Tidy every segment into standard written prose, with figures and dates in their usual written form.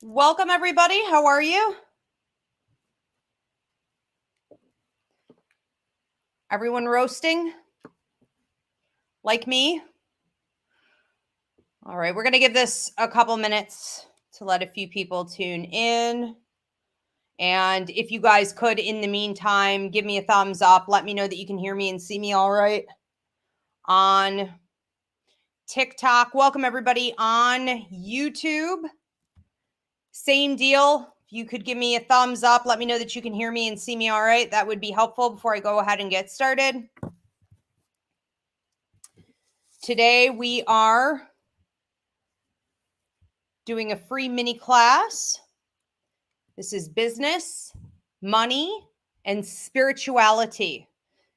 Welcome, everybody. How are you? Everyone roasting? Like me? All right, we're going to give this a couple minutes to let a few people tune in. And if you guys could, in the meantime, give me a thumbs up. Let me know that you can hear me and see me all right on TikTok. Welcome, everybody, on YouTube. Same deal. If you could give me a thumbs up, let me know that you can hear me and see me all right. That would be helpful before I go ahead and get started. Today we are doing a free mini class. This is business, money, and spirituality.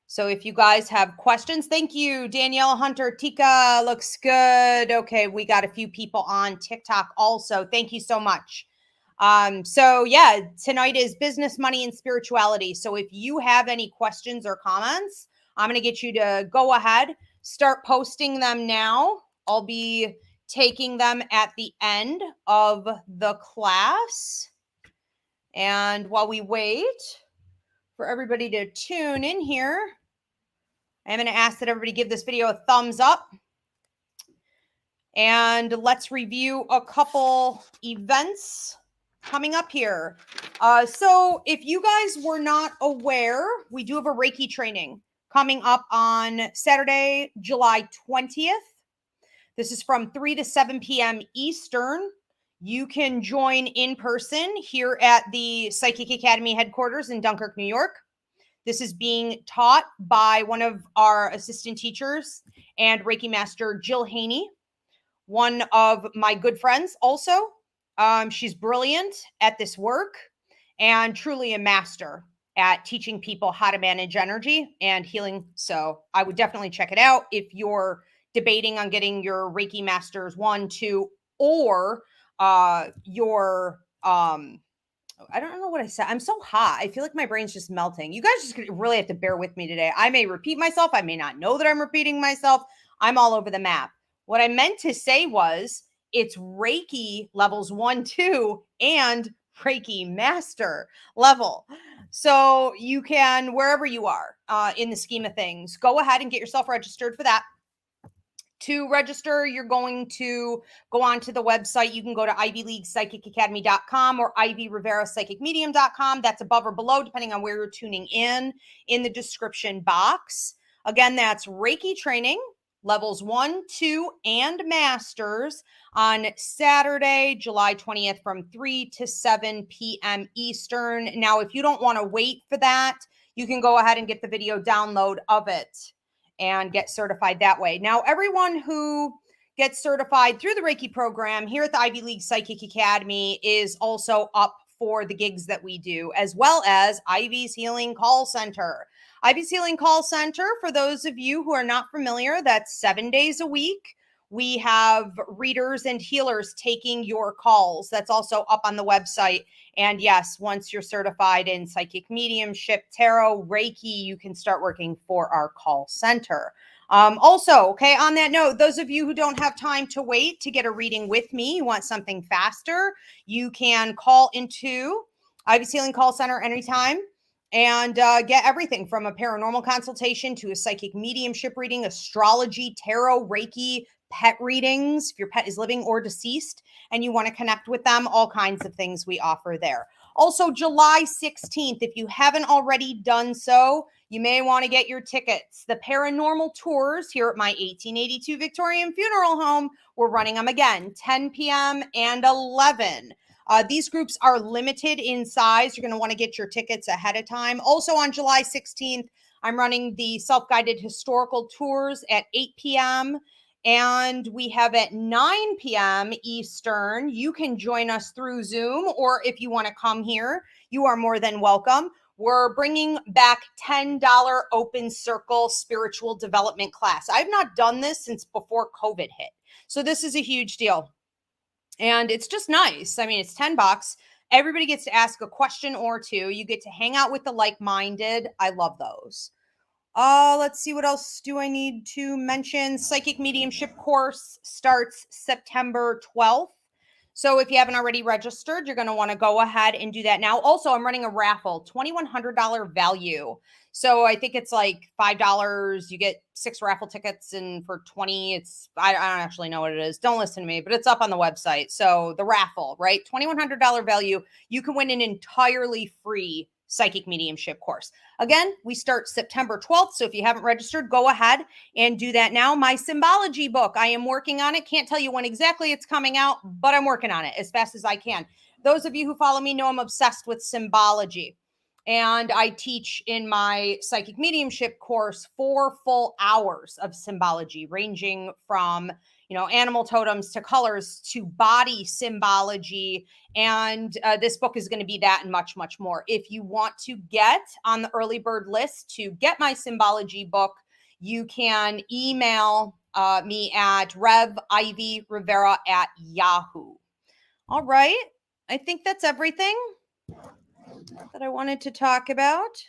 So if you guys have questions, thank you, Danielle Hunter. Tika looks good. Okay, we got a few people on TikTok also. Thank you so much. So yeah, tonight is business, money, and spirituality. So if you have any questions or comments, I'm going to get you to go ahead, start posting them now. I'll be taking them at the end of the class. And while we wait for everybody to tune in here, I'm going to ask that everybody give this video a thumbs up. And let's review a couple events coming up here. So if you guys were not aware, we do have a Reiki training coming up on Saturday, July 20th. This is from 3 to 7 p.m. Eastern. You can join in person here at the Psychic Academy headquarters in Dunkirk, New York. This is being taught by one of our assistant teachers and Reiki master, Jill Haney, one of my good friends also. She's brilliant at this work and truly a master at teaching people how to manage energy and healing. So I would definitely check it out if you're debating on getting your Reiki Masters 1, 2, or your I don't know what I said. I'm so hot. I feel like my brain's just melting. You guys just really have to bear with me today. I may repeat myself. I may not know that I'm repeating myself. I'm all over the map. What I meant to say was it's Reiki levels 1, 2, and Reiki Master level. So you can, wherever you are in the scheme of things, go ahead and get yourself registered for that. To register, you're going to go onto the website. You can go to ivyleaguepsychicacademy.com or ivyriverapsychicmedium.com. That's above or below, depending on where you're tuning in the description box. Again, that's Reiki training, levels 1, 2, and masters on Saturday, July 20th from 3 to 7 p.m. Eastern. Now, if you don't want to wait for that, you can go ahead and get the video download of it and get certified that way. Now, everyone who gets certified through the Reiki program here at the Ivy League Psychic Academy is also up for the gigs that we do, as well as Ivy's Healing Call Center. Ivy's Healing Call Center, for those of you who are not familiar, that's 7 days a week. We have readers and healers taking your calls. That's also up on the website. And yes, once you're certified in psychic mediumship, tarot, Reiki, you can start working for our call center. Also, okay, on that note, those of you who don't have time to wait to get a reading with me, you want something faster, you can call into Ivy's Healing Call Center anytime and get everything from a paranormal consultation to a psychic mediumship reading, astrology, tarot, Reiki, pet readings, if your pet is living or deceased and you want to connect with them, all kinds of things we offer there. Also, July 16th, if you haven't already done so, you may want to get your tickets. The Paranormal Tours here at my 1882 Victorian Funeral Home, we're running them again, 10 p.m. and 11. These groups are limited in size. You're going to want to get your tickets ahead of time. Also on July 16th, I'm running the self-guided historical tours at 8 p.m. And we have at 9 p.m. Eastern. You can join us through Zoom, or if you want to come here, you are more than welcome. We're bringing back $10 open circle spiritual development class. I've not done this since before COVID hit. So this is a huge deal. And it's just nice. I mean, it's $10. Everybody gets to ask a question or two. You get to hang out with the like-minded. I love those. Let's see, what else do I need to mention? Psychic mediumship course starts September 12th. So if you haven't already registered, you're going to want to go ahead and do that now. Also, I'm running a raffle, $2,100 value. So I think it's like $5. You get 6 raffle tickets, and for 20, I don't actually know what it is. Don't listen to me, but it's up on the website. So the raffle, right? $2,100 value. You can win an entirely free psychic mediumship course. Again, we start September 12th. So if you haven't registered, go ahead and do that now. My symbology book, I am working on it. Can't tell you when exactly it's coming out, but I'm working on it as fast as I can. Those of you who follow me know I'm obsessed with symbology. And I teach in my psychic mediumship course 4 full hours of symbology, ranging from, animal totems to colors to body symbology. And this book is going to be that and much, much more. If you want to get on the early bird list to get my symbology book, you can email me at revivrivera@yahoo. All right. I think that's everything that I wanted to talk about.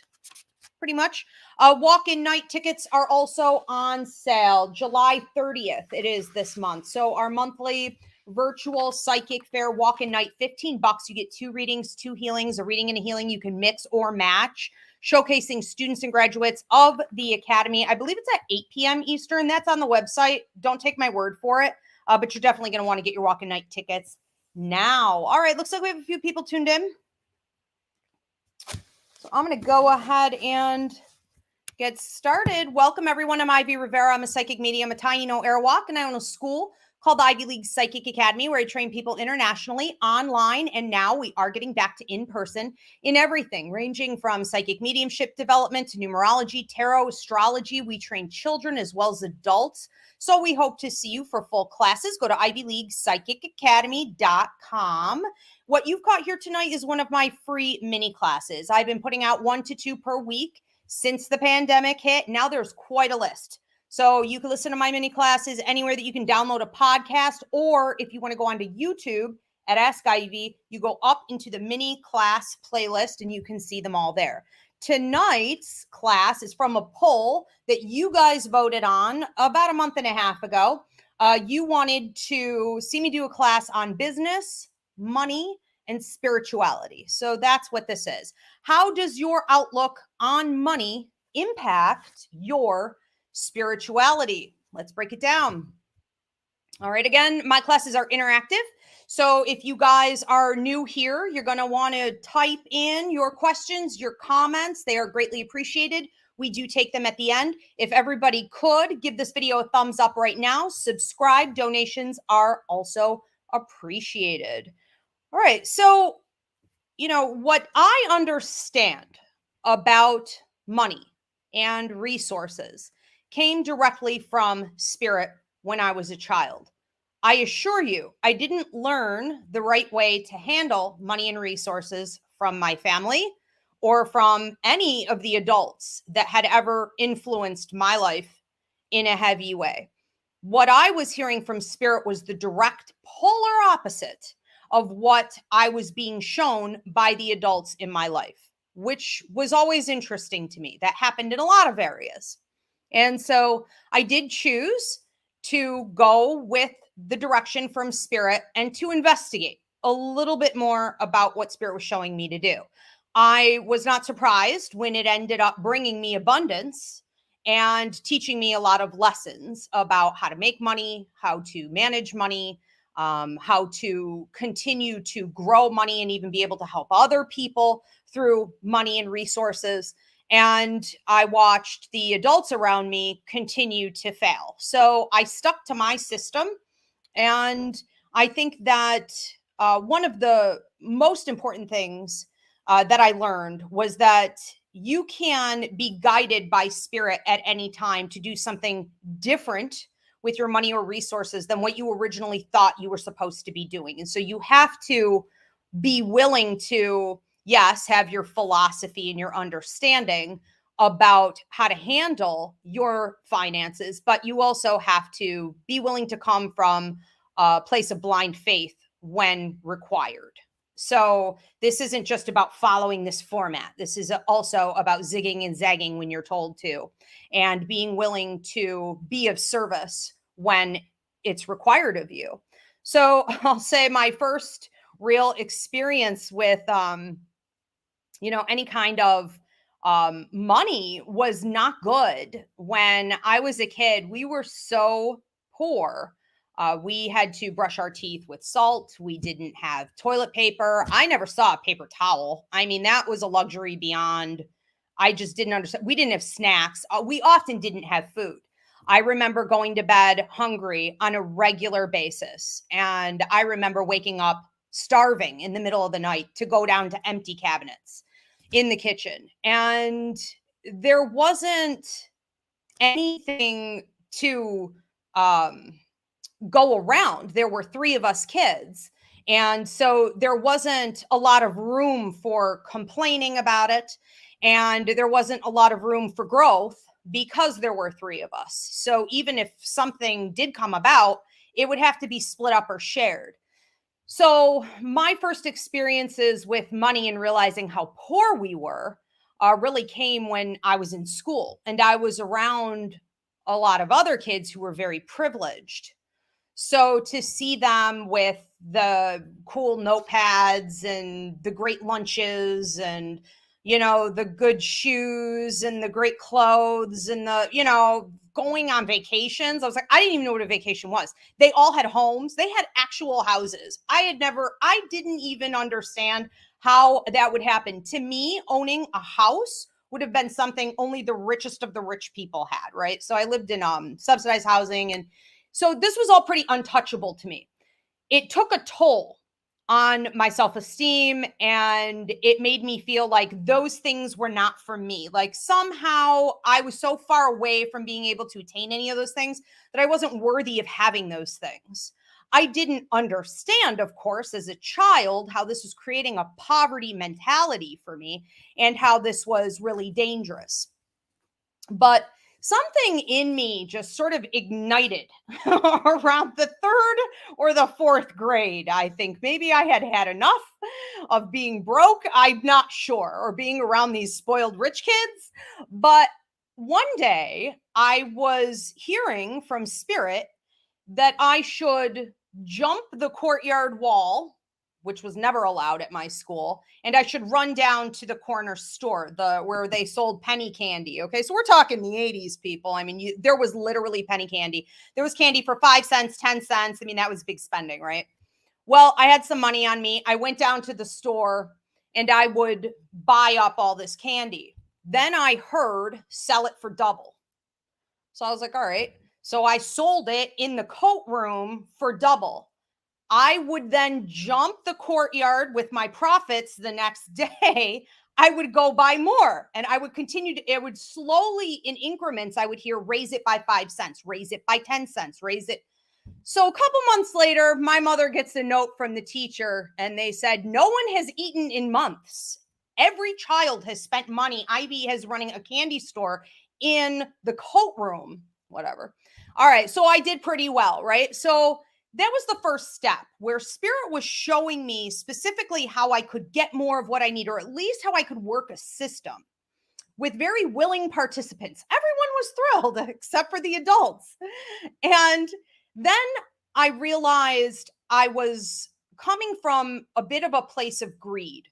Pretty much. Walk-in night tickets are also on sale. July 30th, it is this month. So our monthly virtual psychic fair walk-in night, $15. You get 2 readings, 2 healings, a reading and a healing you can mix or match, showcasing students and graduates of the Academy. I believe it's at 8 p.m. Eastern. That's on the website. Don't take my word for it, but you're definitely going to want to get your walk-in night tickets now. All right, looks like we have a few people tuned in. So I'm going to go ahead and get started. Welcome, everyone. I'm Ivy Rivera. I'm a psychic medium, a Taino Airwalk, and I own a school called the Ivy League Psychic Academy, where I train people internationally, online, and now we are getting back to in-person in everything, ranging from psychic mediumship development to numerology, tarot, astrology. We train children as well as adults. So we hope to see you for full classes. Go to ivyleaguepsychicacademy.com. What you've got here tonight is one of my free mini classes. I've been putting out 1 to 2 per week since the pandemic hit. Now there's quite a list. So you can listen to my mini classes anywhere that you can download a podcast, or if you want to go onto YouTube at Ask Ivy, you go up into the mini class playlist and you can see them all there. Tonight's class is from a poll that you guys voted on about a month and a half ago. You wanted to see me do a class on business, money, and spirituality. So that's what this is. How does your outlook on money impact your spirituality? Let's break it down. All right. Again, my classes are interactive. So if you guys are new here, you're going to want to type in your questions, your comments. They are greatly appreciated. We do take them at the end. If everybody could give this video a thumbs up right now, subscribe. Donations are also appreciated. All right. So, what I understand about money and resources came directly from spirit when I was a child. I assure you, I didn't learn the right way to handle money and resources from my family or from any of the adults that had ever influenced my life in a heavy way. What I was hearing from spirit was the direct polar opposite of what I was being shown by the adults in my life, which was always interesting to me. That happened in a lot of areas. And so I did choose to go with the direction from spirit and to investigate a little bit more about what spirit was showing me to do. I was not surprised when it ended up bringing me abundance and teaching me a lot of lessons about how to make money, how to manage money, how to continue to grow money and even be able to help other people through money and resources. And I watched the adults around me continue to fail. So I stuck to my system. And I think that one of the most important things that I learned was that you can be guided by spirit at any time to do something different with your money or resources than what you originally thought you were supposed to be doing. And so you have to be willing to, yes, have your philosophy and your understanding about how to handle your finances, but you also have to be willing to come from a place of blind faith when required. So this isn't just about following this format. This is also about zigging and zagging when you're told to, and being willing to be of service when it's required of you. So I'll say my first real experience with, any kind of money was not good. When I was a kid, we were so poor. We had to brush our teeth with salt. We didn't have toilet paper. I never saw a paper towel. I mean, that was a luxury beyond. I just didn't understand. We didn't have snacks. We often didn't have food. I remember going to bed hungry on a regular basis. And I remember waking up starving in the middle of the night to go down to empty cabinets in the kitchen. And there wasn't anything to go around. There were three of us kids. And so there wasn't a lot of room for complaining about it. And there wasn't a lot of room for growth because there were three of us. So even if something did come about, it would have to be split up or shared. So my first experiences with money and realizing how poor we were really came when I was in school, and I was around a lot of other kids who were very privileged. So to see them with the cool notepads and the great lunches and, the good shoes and the great clothes and going on vacations. I was like, I didn't even know what a vacation was. They all had homes. They had actual houses. I didn't even understand how that would happen. To me, owning a house would have been something only the richest of the rich people had, right? So I lived in subsidized housing, and so this was all pretty untouchable to me. It took a toll on my self-esteem, and it made me feel like those things were not for me. Like somehow I was so far away from being able to attain any of those things that I wasn't worthy of having those things. I didn't understand, of course, as a child, how this was creating a poverty mentality for me and how this was really dangerous. But something in me just sort of ignited around the third or the fourth grade. I think maybe I had had enough of being broke. I'm not sure, or being around these spoiled rich kids. But one day I was hearing from Spirit that I should jump the courtyard wall, which was never allowed at my school, and I should run down to the corner store, where they sold penny candy. Okay, so we're talking the 80s, people. I mean, there was literally penny candy. There was candy for 5 cents, 10 cents. I mean, that was big spending, right? Well, I had some money on me. I went down to the store and I would buy up all this candy. Then I heard sell it for double. So I was like, all right. So I sold it in the coat room for double. I would then jump the courtyard with my profits the next day. I would go buy more, and I would continue to, it would slowly in increments. I would hear raise it by 5 cents, raise it by 10 cents, raise it. So a couple months later, my mother gets a note from the teacher, and they said, no one has eaten in months. Every child has spent money. Ivy has running a candy store in the coat room, whatever. All right. So I did pretty well, right? So that was the first step, where Spirit was showing me specifically how I could get more of what I need, or at least how I could work a system with very willing participants. Everyone was thrilled except for the adults. And then I realized I was coming from a bit of a place of greed.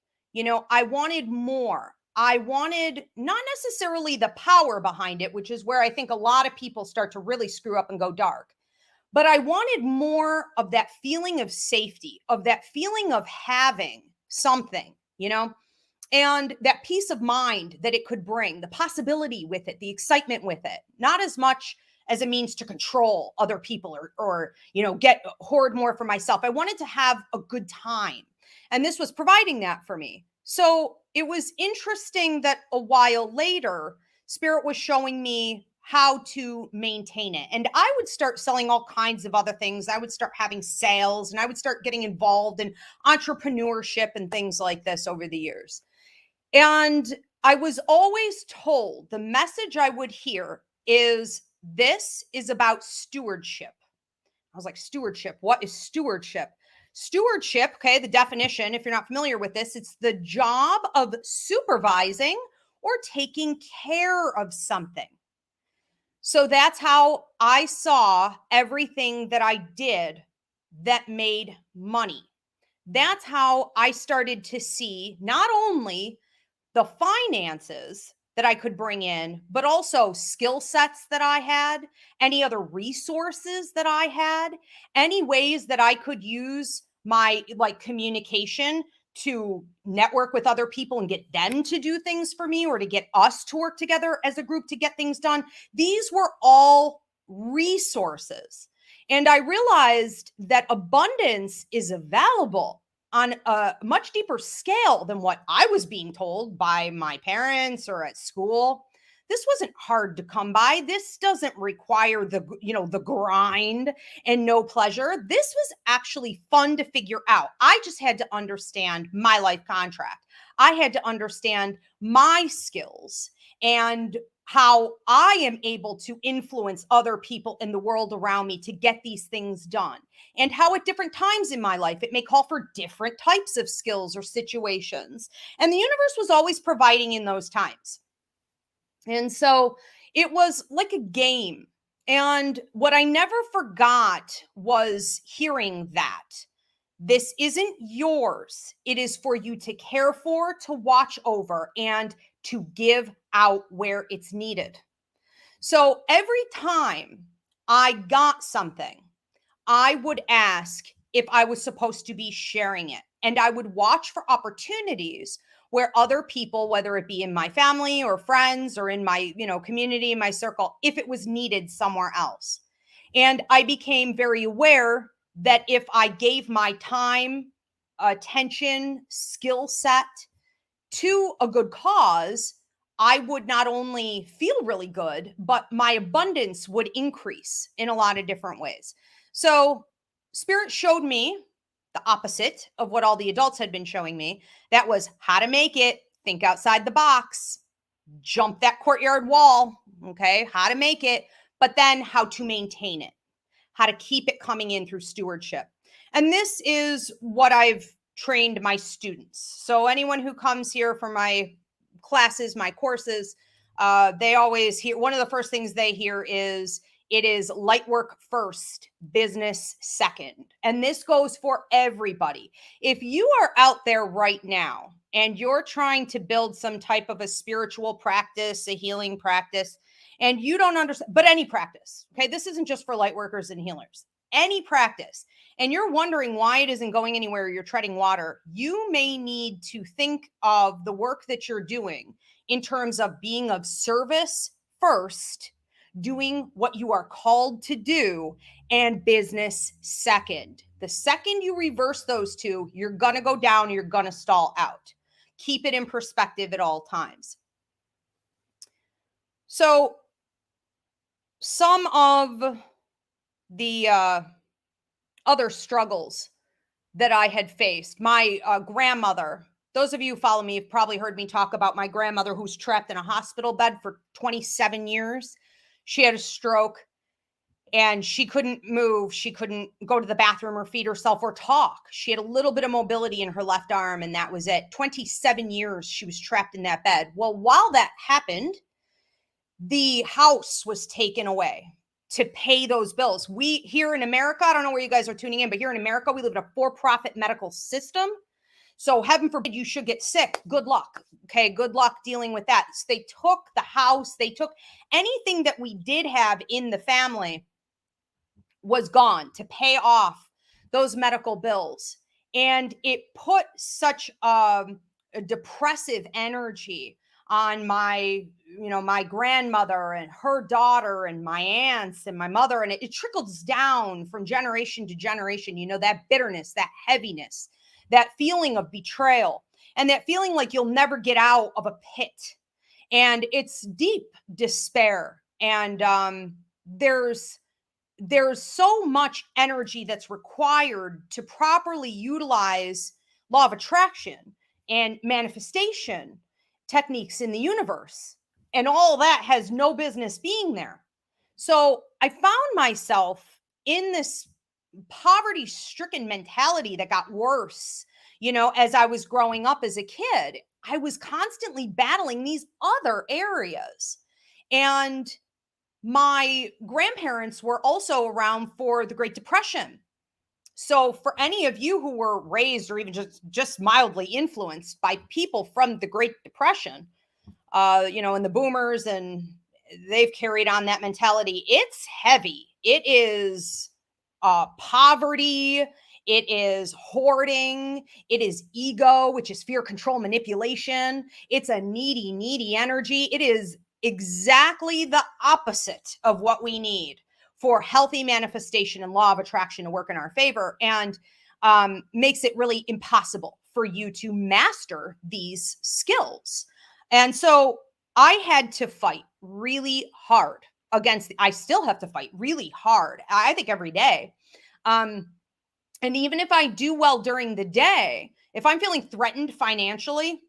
I wanted more. I wanted not necessarily the power behind it, which is where I think a lot of people start to really screw up and go dark. But I wanted more of that feeling of safety, of that feeling of having something, and that peace of mind that it could bring, the possibility with it, the excitement with it, not as much as a means to control other people or hoard more for myself. I wanted to have a good time. And this was providing that for me. So it was interesting that a while later, Spirit was showing me how to maintain it. And I would start selling all kinds of other things. I would start having sales, and I would start getting involved in entrepreneurship and things like this over the years. And I was always told, the message I would hear is, this is about stewardship. I was like, stewardship? What is stewardship? Stewardship, okay, the definition, if you're not familiar with this, it's the job of supervising or taking care of something. So that's how I saw everything that I did that made money. That's how I started to see not only the finances that I could bring in, but also skill sets that I had, any other resources that I had, any ways that I could use my like communication to network with other people and get them to do things for me or to get us to work together as a group to get things done. These were all resources. And I realized that abundance is available on a much deeper scale than what I was being told by my parents or at school. This wasn't hard to come by. This doesn't require the grind and no pleasure. This was actually fun to figure out. I just had to understand my life contract. I had to understand my skills and how I am able to influence other people in the world around me to get these things done, and how at different times in my life it may call for different types of skills or situations. And the universe was always providing in those times. And so it was like a game. And what I never forgot was hearing that this isn't yours. It is for you to care for, to watch over, and to give out where it's needed. So every time I got something, I would ask if I was supposed to be sharing it. And I would watch for opportunities where other people, whether it be in my family or friends or in my, community, my circle, if it was needed somewhere else. And I became very aware that if I gave my time, attention, skill set to a good cause, I would not only feel really good, but my abundance would increase in a lot of different ways. So, Spirit showed me the opposite of what all the adults had been showing me. That was how to make it, think outside the box, jump that courtyard wall. Okay, how to make it, but then how to maintain it, how to keep it coming in through stewardship. And this is what I've trained my students. So anyone who comes here for my classes, my courses, they always hear, one of the first things they hear is, it is light work first, business second. And this goes for everybody. If you are out there right now and you're trying to build some type of a spiritual practice, a healing practice, and you don't understand, but any practice, okay, this isn't just for light workers and healers, any practice, and you're wondering why it isn't going anywhere, you're treading water, you may need to think of the work that you're doing in terms of being of service first, doing what you are called to do, and business second. The second you reverse those two, you're going to go down, you're going to stall out. Keep it in perspective at all times. So, some of the other struggles that I had faced, my grandmother, those of you who follow me have probably heard me talk about my grandmother who's trapped in a hospital bed for 27 years. She had a stroke and she couldn't move. She couldn't go to the bathroom or feed herself or talk. She had a little bit of mobility in her left arm, and that was it. 27 years she was trapped in that bed. Well, while that happened, the house was taken away to pay those bills. We here in America, I don't know where you guys are tuning in, but here in America, we live in a for-profit medical system. So heaven forbid you should get sick. Good luck. Okay. Good luck dealing with that. So they took the house. They took anything that we did have in the family was gone to pay off those medical bills. And it put such a depressive energy on my grandmother and her daughter and my aunts and my mother. And it trickles down from generation to generation, that bitterness, that heaviness, that feeling of betrayal, and that feeling like you'll never get out of a pit. And it's deep despair. And there's so much energy that's required to properly utilize law of attraction and manifestation techniques in the universe. And all that has no business being there. So I found myself in this poverty-stricken mentality that got worse, as I was growing up as a kid. I was constantly battling these other areas. And my grandparents were also around for the Great Depression. So for any of you who were raised or even just mildly influenced by people from the Great Depression, and the boomers, and they've carried on that mentality, it's heavy. It is poverty. It is hoarding. It is ego, which is fear, control, manipulation. It's a needy energy. It is exactly the opposite of what we need for healthy manifestation and law of attraction to work in our favor, and makes it really impossible for you to master these skills. And so I had to fight really hard I still have to fight really hard, I think, every day. And even if I do well during the day, if I'm feeling threatened financially,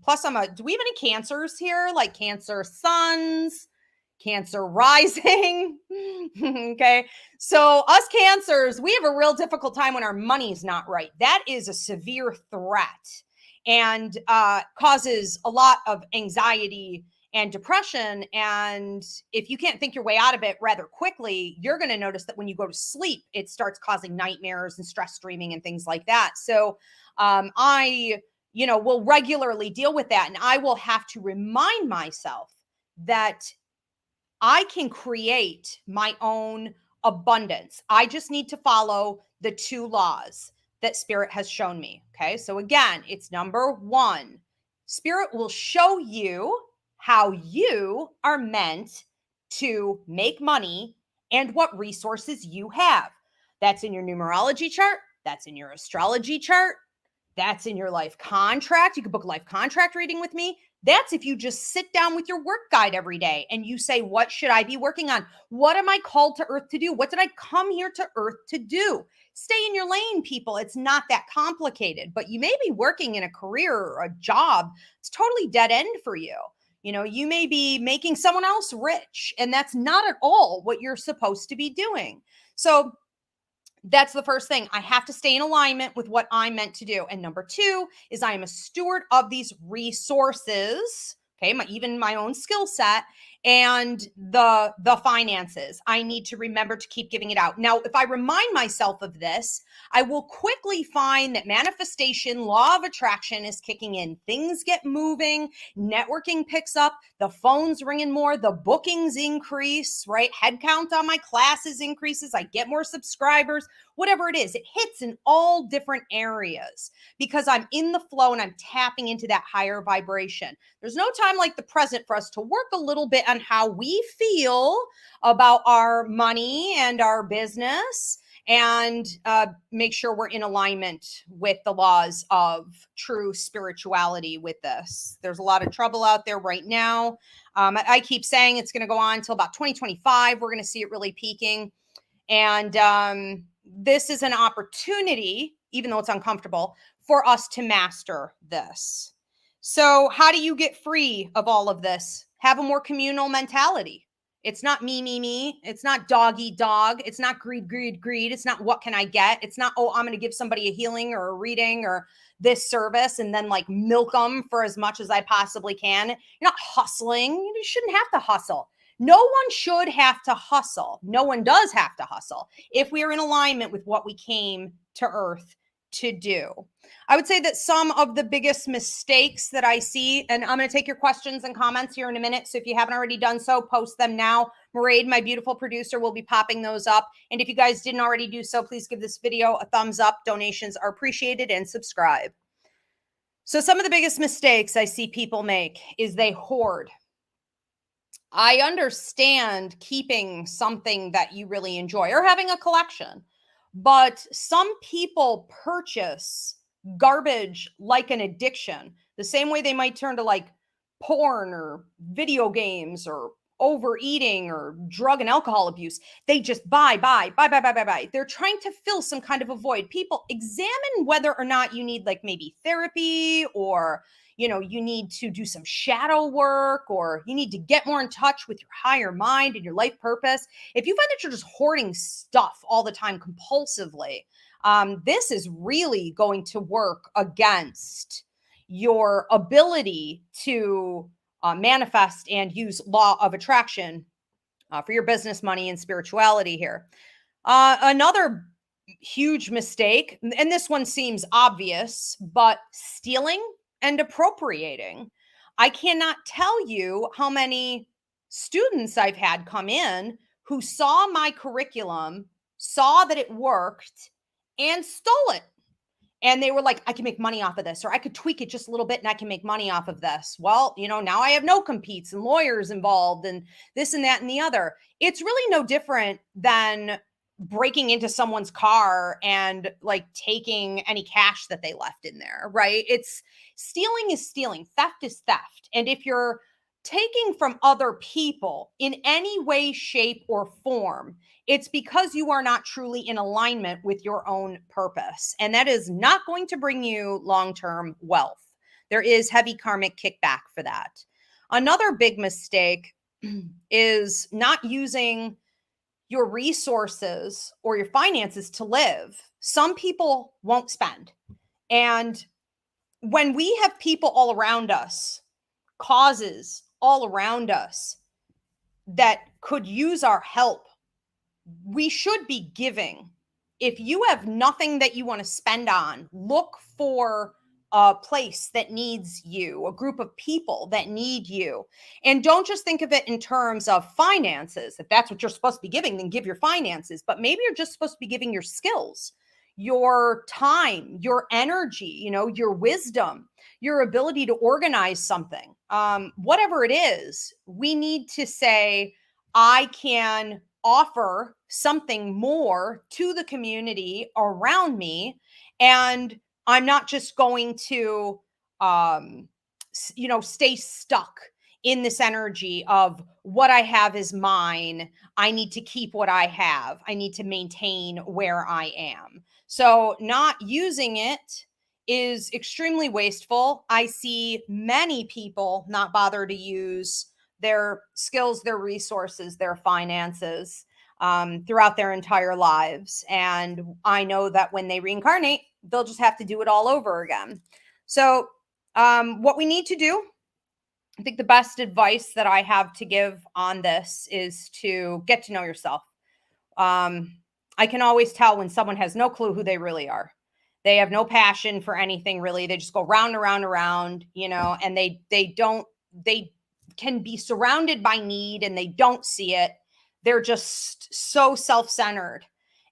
plus do we have any cancers here? Like Cancer suns, Cancer rising. Okay. So us Cancers, we have a real difficult time when our money's not right. That is a severe threat, and causes a lot of anxiety and depression. And if you can't think your way out of it rather quickly, you're going to notice that when you go to sleep, it starts causing nightmares and stress streaming and things like that. So I will regularly deal with that, and I will have to remind myself that I can create my own abundance. I just need to follow the 2 laws that Spirit has shown me. Okay. So again, it's number 1, Spirit will show you how you are meant to make money and what resources you have. That's in your numerology chart. That's in your astrology chart. That's in your life contract. You can book a life contract reading with me. That's if you just sit down with your work guide every day and you say, what should I be working on? What am I called to earth to do? What did I come here to earth to do? Stay in your lane, people. It's not that complicated, but you may be working in a career or a job. It's totally dead end for you. You may be making someone else rich, and that's not at all what you're supposed to be doing. So that's the first thing. I have to stay in alignment with what I'm meant to do. And number 2 is I am a steward of these resources. Okay. Even my own skill set and the finances. I need to remember to keep giving it out. Now, if I remind myself of this, I will quickly find that manifestation, law of attraction is kicking in. Things get moving, networking picks up, the phone's ringing more, the bookings increase, right? Head count on my classes increases. I get more subscribers, whatever it is. It hits in all different areas because I'm in the flow and I'm tapping into that higher vibration. There's no time like the present for us to work a little bit on how we feel about our money and our business, and make sure we're in alignment with the laws of true spirituality with this. There's a lot of trouble out there right now. I keep saying it's going to go on until about 2025. We're going to see it really peaking. And this is an opportunity, even though it's uncomfortable, for us to master this. So how do you get free of all of this? Have a more communal mentality. It's not me. It's not dog eat dog. It's not greed. It's not what can I get? It's not, oh, I'm going to give somebody a healing or a reading or this service and then like milk them for as much as I possibly can. You're not hustling. You shouldn't have to hustle. No one should have to hustle. No one does have to hustle if we are in alignment with what we came to earth to do. I would say that some of the biggest mistakes that I see, and I'm going to take your questions and comments here in a minute. So if you haven't already done so, post them now. Mairead, my beautiful producer, will be popping those up. And if you guys didn't already do so, please give this video a thumbs up. Donations are appreciated, and subscribe. So some of the biggest mistakes I see people make is they hoard. I understand keeping something that you really enjoy or having a collection, but some people purchase garbage like an addiction, the same way they might turn to like porn or video games or overeating or drug and alcohol abuse. They just buy. They're trying to fill some kind of a void. People, examine whether or not you need like maybe therapy, or you need to do some shadow work, or you need to get more in touch with your higher mind and your life purpose. If you find that you're just hoarding stuff all the time compulsively, this is really going to work against your ability to manifest and use law of attraction for your business, money, and spirituality here. Another huge mistake, and this one seems obvious, but stealing and appropriating. I cannot tell you how many students I've had come in who saw my curriculum, saw that it worked, and stole it. And they were like, I can make money off of this, or I could tweak it just a little bit and I can make money off of this. Well, now I have no competes and lawyers involved and this and that and the other. It's really no different than breaking into someone's car and like taking any cash that they left in there, right? It's stealing is stealing, theft is theft. And if you're taking from other people in any way, shape, or form, it's because you are not truly in alignment with your own purpose. And that is not going to bring you long-term wealth. There is heavy karmic kickback for that. Another big mistake is not using your resources or your finances to live. Some people won't spend. And when we have people all around us, causes all around us that could use our help, we should be giving. If you have nothing that you want to spend on, look for a place that needs you, a group of people that need you. And don't just think of it in terms of finances. If that's what you're supposed to be giving, then give your finances. But maybe you're just supposed to be giving your skills, your time, your energy, your wisdom, your ability to organize something. Whatever it is, we need to say, I can offer something more to the community around me. And I'm not just going to, stay stuck in this energy of what I have is mine. I need to keep what I have. I need to maintain where I am. So not using it is extremely wasteful. I see many people not bother to use their skills, their resources, their finances throughout their entire lives. And I know that when they reincarnate, they'll just have to do it all over again. So what we need to do, I think the best advice that I have to give on this is to get to know yourself. I can always tell when someone has no clue who they really are. They have no passion for anything really. They just go round and round and round, and they can be surrounded by need and they don't see it. They're just so self-centered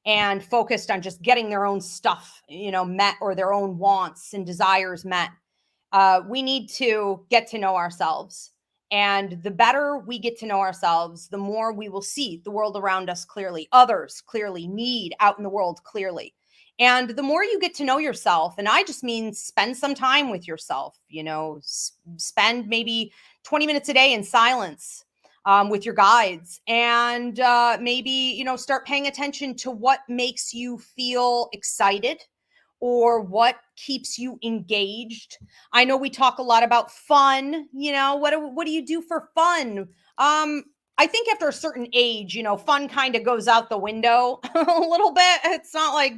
and focused on just getting their own stuff, met, or their own wants and desires met. We need to get to know ourselves. And the better we get to know ourselves, the more we will see the world around us clearly, others clearly, need out in the world clearly. And the more you get to know yourself, and I just mean spend some time with yourself, spend maybe 20 minutes a day in silence with your guides, and maybe, start paying attention to what makes you feel excited or what keeps you engaged. I know we talk a lot about fun, what do you do for fun? I think after a certain age, fun kind of goes out the window a little bit. It's not like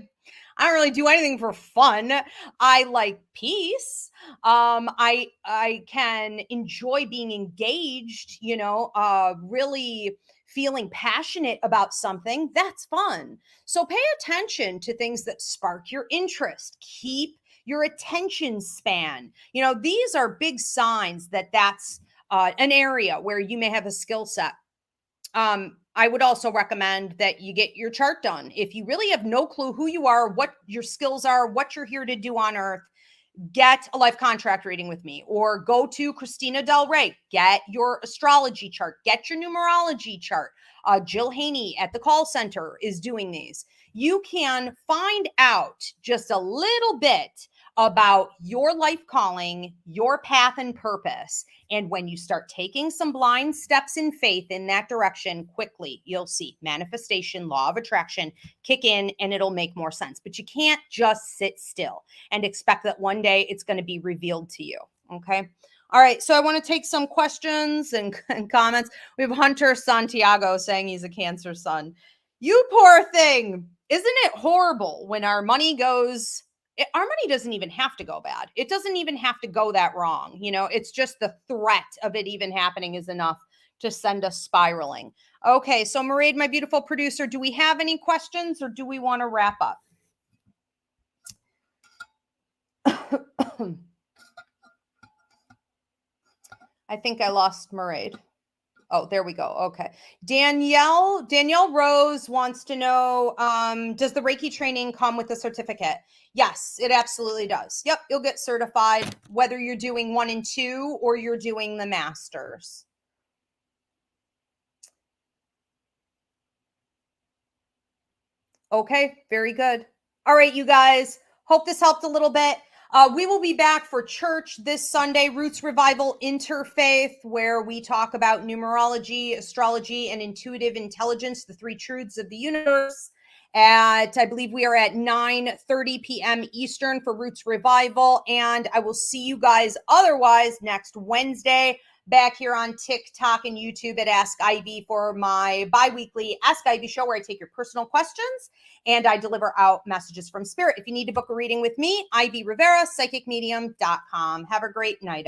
I don't really do anything for fun. I like peace. I can enjoy being engaged, really feeling passionate about something. That's fun. So pay attention to things that spark your interest. Keep your attention span. These are big signs that that's an area where you may have a skill set. I would also recommend that you get your chart done. If you really have no clue who you are, what your skills are, what you're here to do on earth, get a life contract reading with me, or go to Christina Del Rey, get your astrology chart, get your numerology chart. Jill Haney at the call center is doing these. You can find out just a little bit about your life calling, your path and purpose. And when you start taking some blind steps in faith in that direction, quickly, you'll see manifestation, law of attraction kick in, and it'll make more sense. But you can't just sit still and expect that one day it's going to be revealed to you. Okay. All right. So I want to take some questions and comments. We have Hunter Santiago saying he's a Cancer sun. You poor thing. Isn't it horrible when our money goes? Our money doesn't even have to go bad. It doesn't even have to go that wrong. It's just the threat of it even happening is enough to send us spiraling. Okay. So Mairead, my beautiful producer, do we have any questions or do we want to wrap up? I think I lost Mairead. Oh, there we go. Okay. Danielle Rose wants to know, does the Reiki training come with a certificate? Yes, it absolutely does. Yep. You'll get certified whether you're doing 1 and 2 or you're doing the masters. Okay. Very good. All right, you guys. Hope this helped a little bit. We will be back for church this Sunday, Roots Revival Interfaith, where we talk about numerology, astrology, and intuitive intelligence, the 3 truths of the universe. I believe we are at 9:30 p.m. Eastern for Roots Revival. And I will see you guys otherwise next Wednesday back here on TikTok and YouTube at Ask Ivy for my bi-weekly Ask Ivy show, where I take your personal questions and I deliver out messages from spirit. If you need to book a reading with me, Ivy Rivera, psychicmedium.com. Have a great night.